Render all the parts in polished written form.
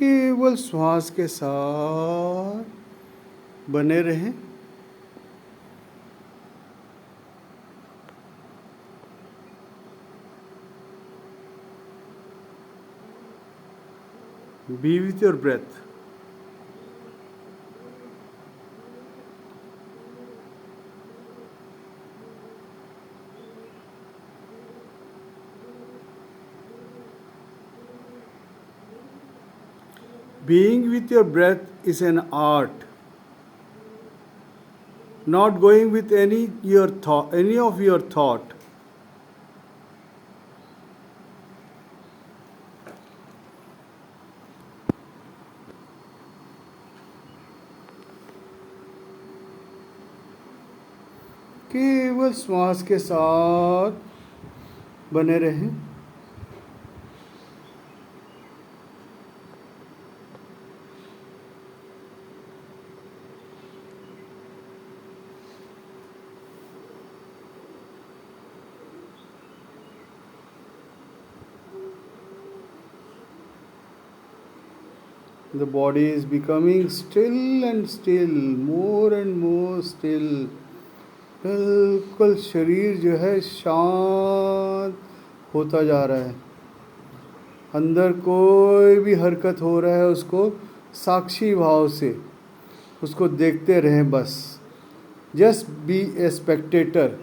केवल श्वास के साथ बने रहें। Be with your breath. Being with your breath is an art. Not going with any of your thought. केवल श्वास के साथ बने रहें। The body is becoming still and still, more and more still. बिल्कुल शरीर जो है शांत होता जा रहा है। अंदर कोई भी हरकत हो रहा है उसको साक्षी भाव से उसको देखते रहें बस। Just be a spectator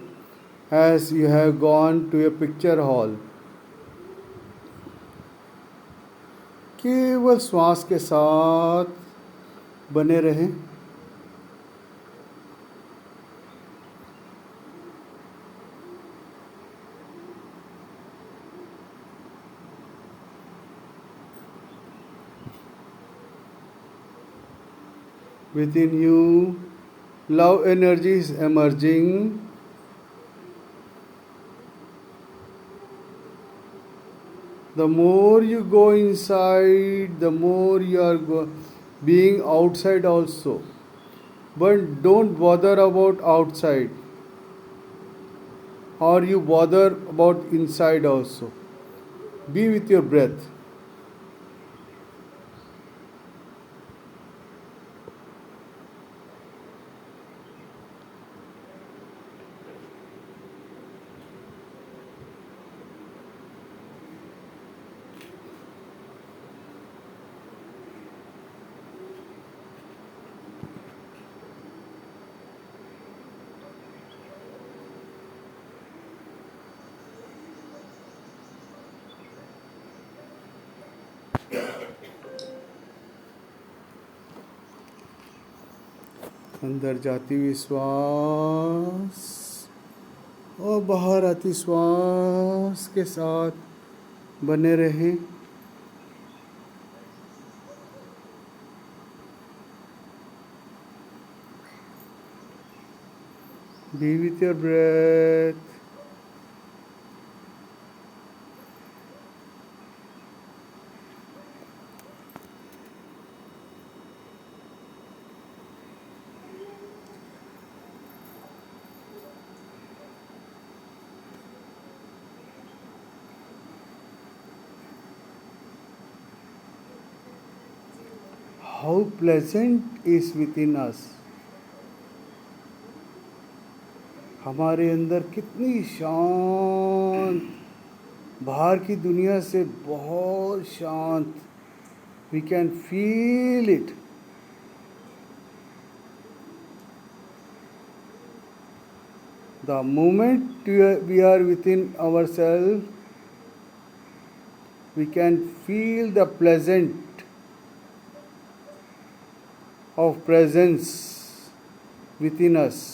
as you have gone to a picture hall. केवल श्वास के साथ बने रहें। Within you, love energy is emerging. The more you go inside, the more you are being outside also. But don't bother about outside, or you bother about inside also. Be with your breath. अंदर जाती हुई श्वास और बाहर आती श्वास के साथ बने रहें। Be with your breath. How pleasant is within us. हमारे अंदर कितनी शांत, बाहर की दुनिया से बहुत शांत। We can feel it. The moment we are within ourselves, we can feel the pleasant of presence within us.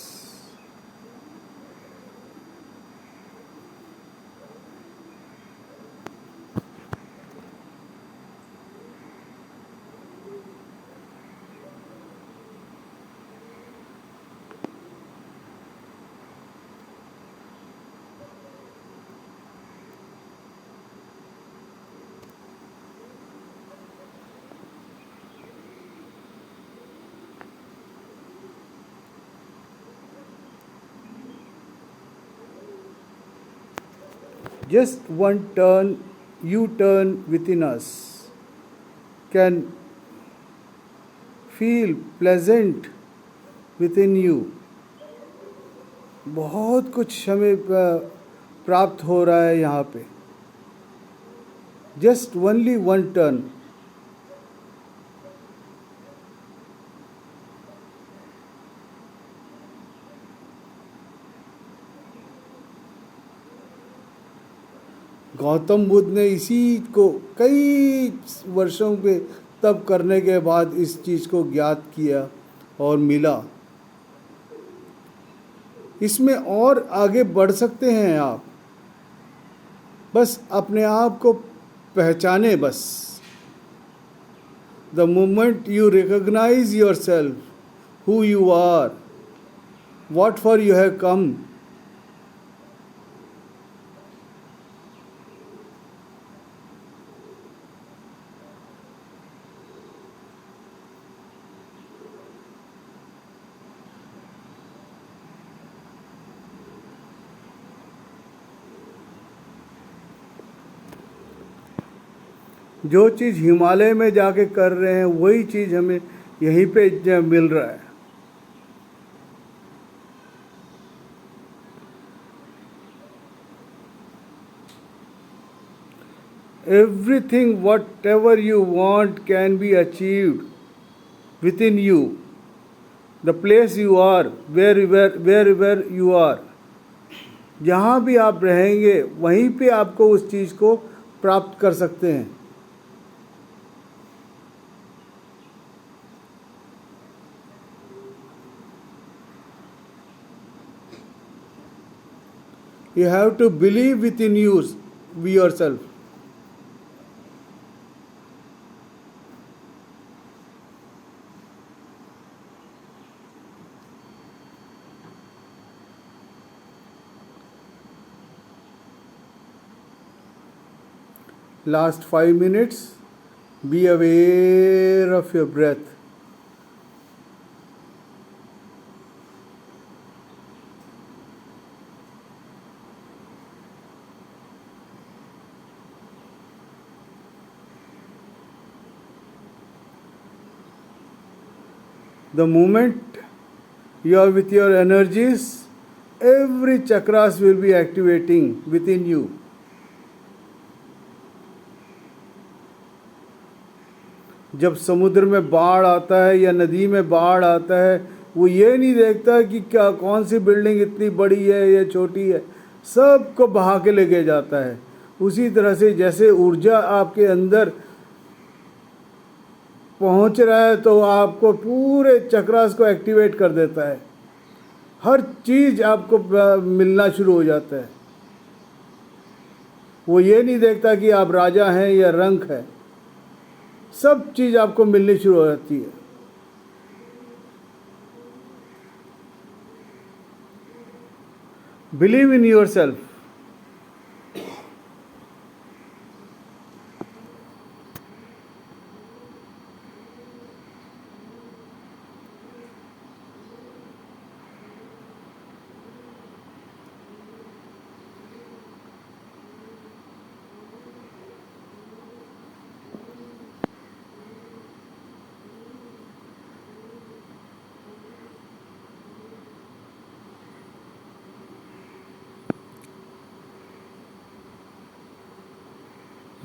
Just one turn, U-turn within us can feel pleasant within you. बहुत कुछ हमें प्राप्त हो रहा है यहाँ पे. Just only one turn. Gautam Buddha ने इसी को कई वर्षों पे तप करने के बाद इस चीज़ को ज्ञात किया और मिला. इसमें और आगे बढ़ सकते हैं आप, बस अपने आप को पहचाने. बस the moment you recognise yourself, who you are, what for you have come, जो चीज़ हिमालय में जाके कर रहे हैं वही चीज़ हमें यहीं पे मिल रहा है. Everything whatever you want can be achieved within you. The place you are, wherever you are, जहाँ भी आप रहेंगे वहीं पे आपको उस चीज़ को प्राप्त कर सकते हैं. You have to believe within yourself. Last 5 minutes, be aware of your breath. The moment you are with your energies, every chakras will be activating within you. जब समुद्र में बाढ़ आता है या नदी में बाढ़ आता है, वो ये नहीं देखता कि क्या कौन सी बिल्डिंग इतनी बड़ी है या छोटी है, सबको बहा के लेके जाता है. उसी तरह से जैसे ऊर्जा आपके अंदर पहुंच रहा है तो आपको पूरे चक्रास को एक्टिवेट कर देता है. हर चीज़ आपको मिलना शुरू हो जाता है. वो ये नहीं देखता कि आप राजा हैं या रंक है, सब चीज़ आपको मिलनी शुरू हो जाती है. Believe in your self.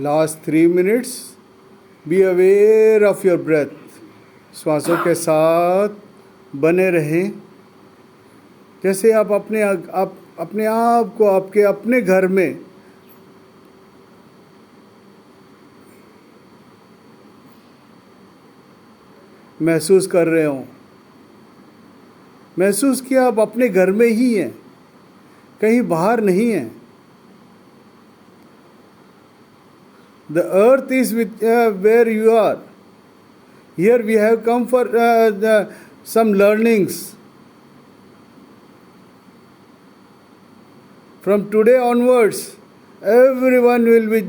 Last 3 minutes, be aware of your breath. श्वासों के साथ बने रहें. जैसे आप अपने आप को आपके अपने घर में महसूस कर रहे हो. महसूस किया आप अपने घर में ही हैं, कहीं बाहर नहीं हैं. The earth is where you are. Here we have come for some learnings. From today onwards, everyone will be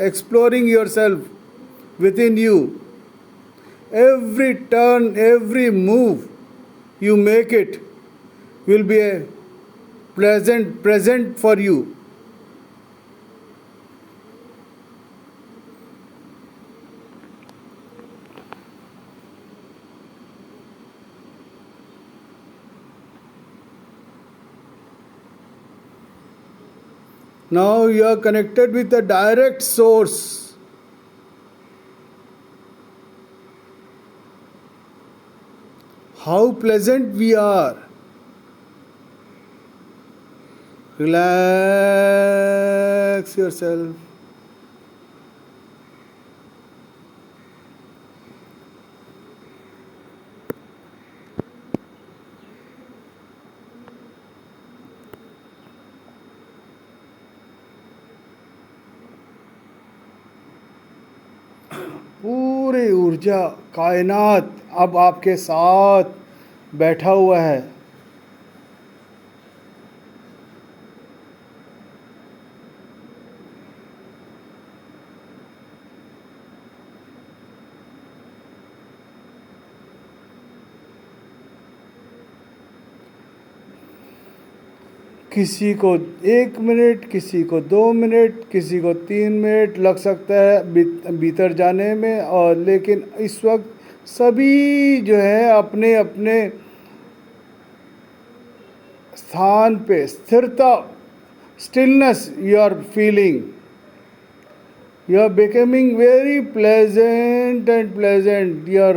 exploring yourself within you. Every turn, every move you make it will be a present for you. Now you are connected with the direct source. How pleasant we are. Relax yourself. पूरी ऊर्जा कायनात अब आपके साथ बैठा हुआ है. किसी को 1 मिनट, किसी को 2 मिनट, किसी को 3 मिनट लग सकता है भीतर जाने में. और लेकिन इस वक्त सभी जो है अपने अपने स्थान पे स्थिरता, stillness you are feeling. You are becoming very pleasant and pleasant. Your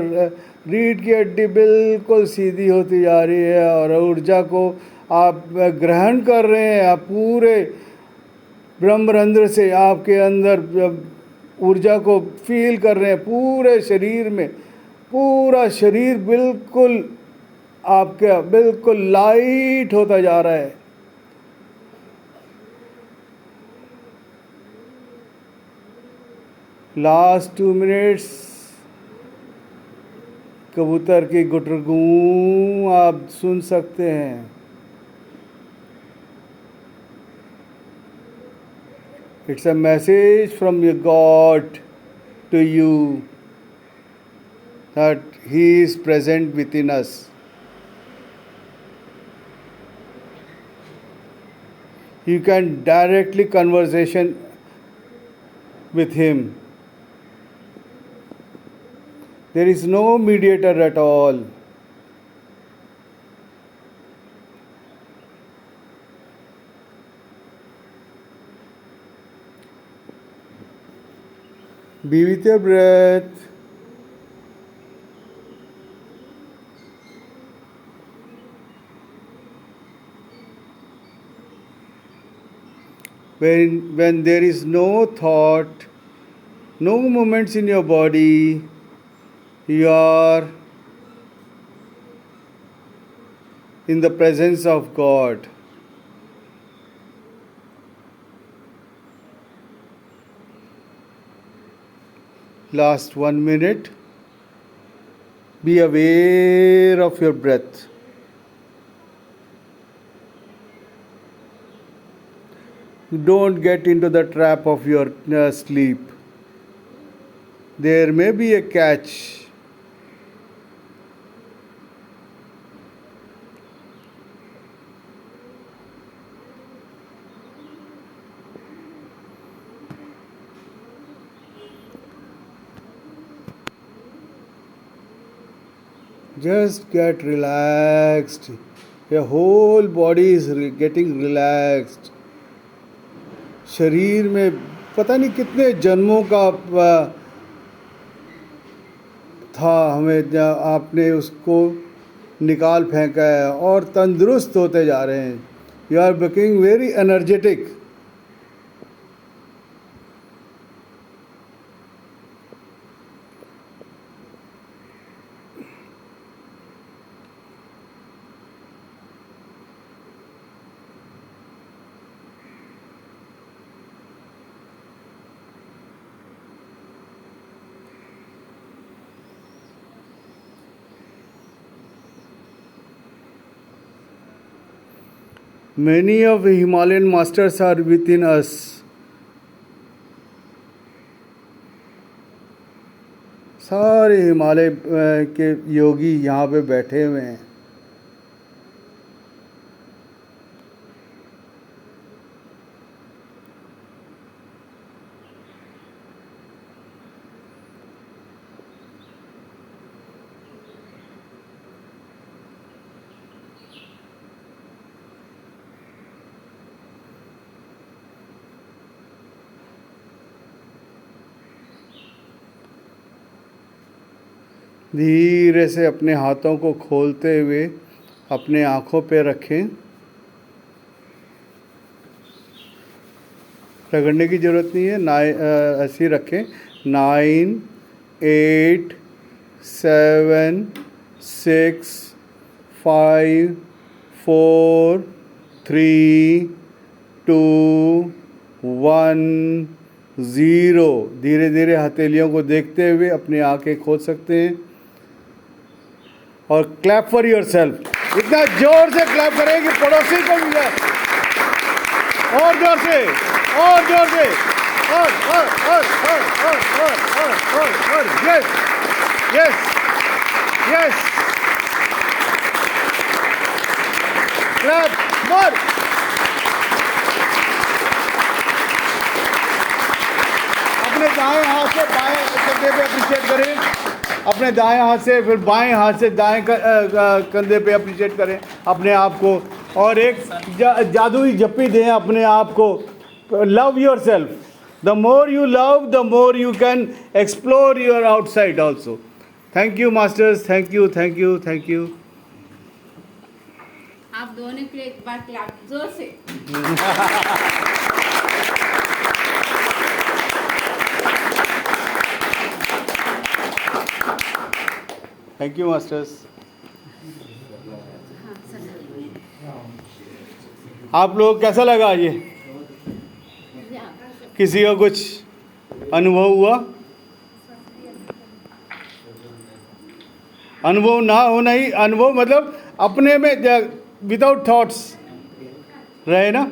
रीढ़ की हड्डी बिल्कुल सीधी होती जा रही है और ऊर्जा को आप ग्रहण कर रहे हैं. आप पूरे ब्रह्मरंध्र से आपके अंदर ऊर्जा को फील कर रहे हैं पूरे शरीर में. पूरा शरीर बिल्कुल आपका बिल्कुल लाइट होता जा रहा है. लास्ट 2 मिनट्स कबूतर की गुटरगू आप सुन सकते हैं. It's a message from your God to you that He is present within us. You can directly conversation with Him. There is no mediator at all. Be with your breath. When there is no thought, no movements in your body, you are in the presence of God. Last 1 minute. Be aware of your breath. Don't get into the trap of your sleep. There may be a catch. Just get relaxed. Your whole body is getting relaxed. शरीर में पता नहीं कितने जन्मों का था हमें, आपने उसको निकाल फेंका है और तंदुरुस्त होते जा रहे हैं. You are becoming very energetic. Many of the Himalayan masters are within us. सारे हिमालय के योगी यहाँ पे बैठे हुए हैं. धीरे से अपने हाथों को खोलते हुए अपने आँखों पे रखें। रगड़ने की ज़रूरत नहीं है, ऐसे ही रखें। 9, 8, 7, 6, 5, 4, 3, 2, 1, 0। धीरे धीरे हथेलियों को देखते हुए अपनी आंखें खोल सकते हैं और क्लैप फॉर योर सेल्फ। इतना जोर से क्लैप करें कि पड़ोसी को भी जाए। और जोर से, और जोर से, और यस यस यस, क्लैप मोर। अपने दाएं हाथ से बाएं कंधे पे अप्रिशिएट करें, अपने दाएं हाथ से फिर बाएं हाथ से दाएं कंधे पे अप्रिशिएट करें अपने आप को, और एक जादुई जप्पी दें अपने आप को। Love your self. The more you love, the more you can explore your outside also. Thank you masters, thank you thank you thank you. आप दोनों के लिए एक बार क्लैप जोर से। Thank you masters. आप लोग कैसा लगा ये? किसी को कुछ अनुभव हुआ? अनुभव ना होना ही अनुभव, मतलब अपने में विदाउट थॉट्स रहे ना।